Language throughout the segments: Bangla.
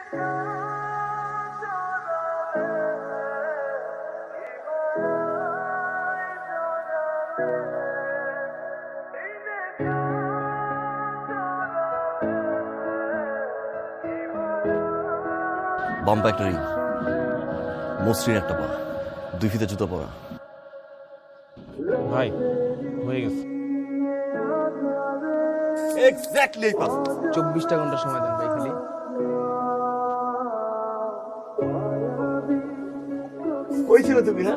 বাম্পা একটা রিং, মসৃণ একটা পা, 2 ফিতে জুতো পরা। ভাই হয়ে গেছে। এক্স্যাক্টলি 24টা ঘন্টা সময় দেন ভাই খালি। কই ছিল তুমি? না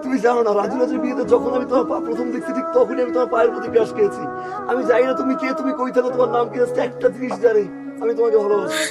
তুমি জানো না, রাজু রাজুর বিয়েতে যখন আমি তোমার পা প্রথম দেখছি ঠিক তখনই আমি তোমার পায়ের প্রতি ক্রাশ খেয়েছি। আমি জানি না তুমি কে, তুমি কই থাকো, তোমার নাম কি, একটা জিনিস জানি, আমি তোমাকে ভালোবাসি।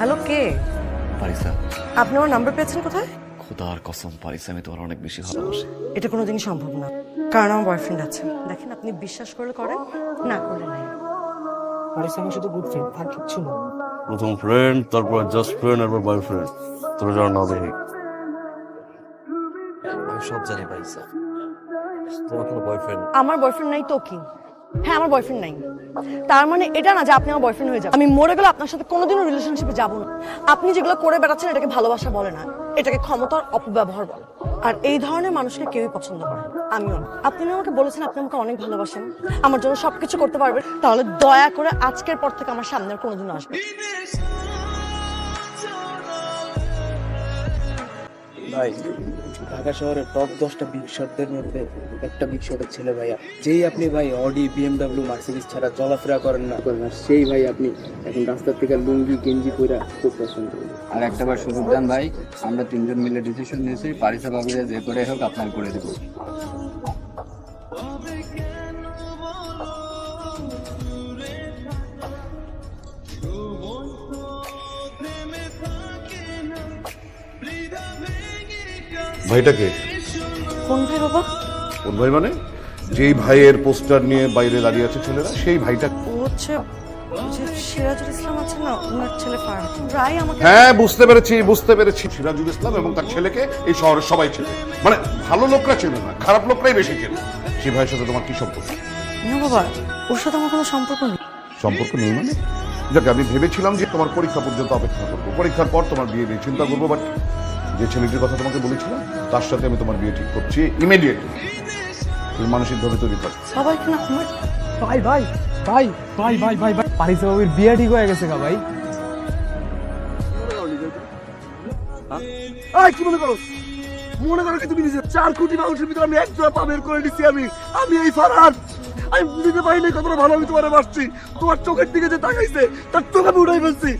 হ্যালো, কে? পারিসা, আপনি আমার নাম্বার পেয়েছেন কোথায়? খোদার কসম পারিসা, আমি তোমার অনেক বেশি ভালোবাসি। এটা কোনোদিনই সম্ভব না, কারণ আমার বয়ফ্রেন্ড আছে। দেখেন, আপনি বিশ্বাস করলে করেন, না করলে নাই। পারিস আমি শুধু গুড ফ্রেন্ড, আর কিচ্ছু না। প্রথম ফ্রেন্ড, তারপর জাস্ট ফ্রেন্ড, তারপর বয়ফ্রেন্ড। তোর যারা না দেখি আমি সব জানি পারিসা, তোমার কোনো বয়ফ্রেন্ড? আমার বয়ফ্রেন্ড নাই তো কি? হ্যাঁ, আমার বয়ফ্রেন্ড নাই। তার মানে এটা না যে আপনি আমার বয়ফ্রেন্ড হয়ে যাবেন। আমি মরে গেলে আপনার সাথে কোনোদিনও রিলেশনশিপে যাব না। আপনি যেগুলো করে বেড়াচ্ছেন এটাকে ভালোবাসা বলে না, এটাকে ক্ষমতার অপব্যবহার বলে। আর এই ধরনের মানুষকে কেউই পছন্দ করে না, আমিও না। আপনি না আমাকে বলেছেন আপনি আমাকে অনেক ভালোবাসেন, আমার জন্য সবকিছু করতে পারবেন, তাহলে দয়া করে আজকের পর থেকে আমার সামনে আর কোনোদিনও আসবে। ভাই, ঢাকা শহরের টপ 10টা বিগ শটদের মধ্যে একটা বিগ শটের ছেলে ভাইয়া। যেই আপনি ভাই অডি, বিএমডব্লিউ, মার্সিডিজ ছাড়া চলাফেরা করেন না, সেই ভাই আপনি এখন রাস্তার থেকে লুঙ্গি গেঞ্জি পরে খুব পছন্দ। আর একটাবার সুযোগ দেন ভাই, আমরা 3জন মিলে ডিসিশন নিয়েছি, পারিসা ভাবিরা যে করে হোক আপনার করে দেবো। ভাইটাকে? কোন ভাই বাবা? কোন ভাই মানে? যেই ভাইয়ের পোস্টার নিয়ে বাইরে দাঁড়িয়ে আছে ছেলেরা, সেই ভাইটা। ও হচ্ছে যে সিরাজুল ইসলাম আছে না, ওনার ছেলে ফারহান। প্রায় আমাকে হ্যাঁ, বুঝতে পেরেছি। সিরাজুল ইসলাম এবং তার ছেলেকে এই শহরের সবাই চেনে। মানে ভালো লোকরা চেনে না, খারাপ লোকরাই বেশি চেনে। সেই ভাইয়ের সাথে তোমার কি সম্পর্ক? না বাবা, ওর সাথে আমার কোনো সম্পর্ক নেই। সম্পর্ক নেই মানে? যাক, আমি ভেবেছিলাম যে তোমার পরীক্ষা পর্যন্ত অপেক্ষা করবো, পরীক্ষার পর তোমার বিয়ে নিয়ে চিন্তা করবো। বাট যে ছেলেটির কথা তোমাকে বলেছিলাম, তার সাথে আমি তোমার বিয়ে ঠিক করছি ইমিডিয়েটলি। তুমি মানসিকভাবে তৈরি থাকো। সবাই কেন আমার ভাই ভাই ভাই ভাই ভাই ভাই ভাই পারিসা বাবির বিয়ে ঠিক হয়ে গেছে গা ভাই। কি মনে করো? মনে করো কি তুমি নিজে 4 কোটি মানুষের ভিতরে আমি একজোড়া পা বের করে দিচ্ছি। আমি এই ফারহান, আমি বুঝতে পারিনি কতটা ভালো আমি তোমার বাসছি। তোমার চোখের দিকে যে তাকাইছে তার চোখ আমি উঠাই ফেলছি।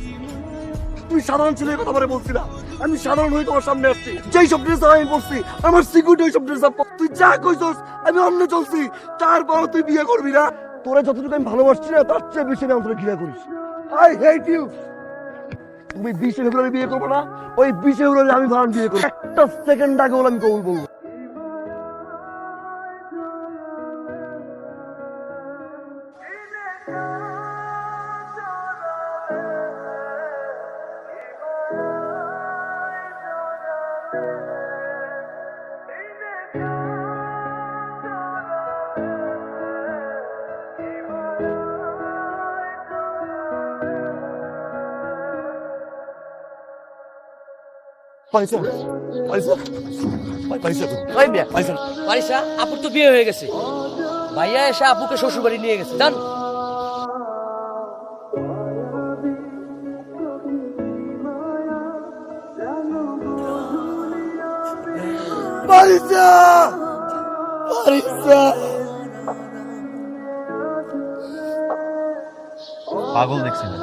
তুমি সাধারণ ছেলের কথা বলে বলছি না, আমি সাধারণ হয়ে তোমার সামনে আসছি। যেই সব ড্রেস আমি পড়ছি, আমার সিকিউরিটি ওই সব ড্রেস আপ। তুই যা কইছস আমি অন্য চলছি, তারপর তুই বিয়ে করবি না। তোরা যতটুকু আমি ভালোবাসছি না, তার চেয়ে বেশি আমি অন্তরে ঘৃণা করিস। I hate you. তুমি 20 ফেব্রুয়ারি বিয়ে করবো না, ওই 20 ফেব্রুয়ারি আমি ফারহান বিয়ে করবো। একটা সেকেন্ড আগে বলে আমি কবুল বলবো। পারিসা আপুর তো বিয়ে হয়ে গেছে, ভাইয়া এসে আপুকে শ্বশুর বাড়ি নিয়ে গেছে। জান পাগল দেখছিলেন,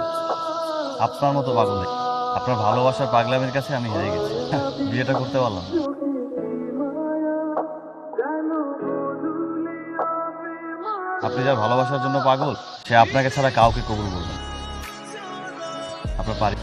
আপনার মতো পাগল দেখছি। আপনার ভালোবাসার পাগলামের কাছে আমি হেরে গেছি, বিয়েটা করতে পারলাম না। আপনি যার ভালোবাসার জন্য পাগল, সে আপনাকে ছাড়া কাউকে কবুল করবে না। আপনার বাড়ি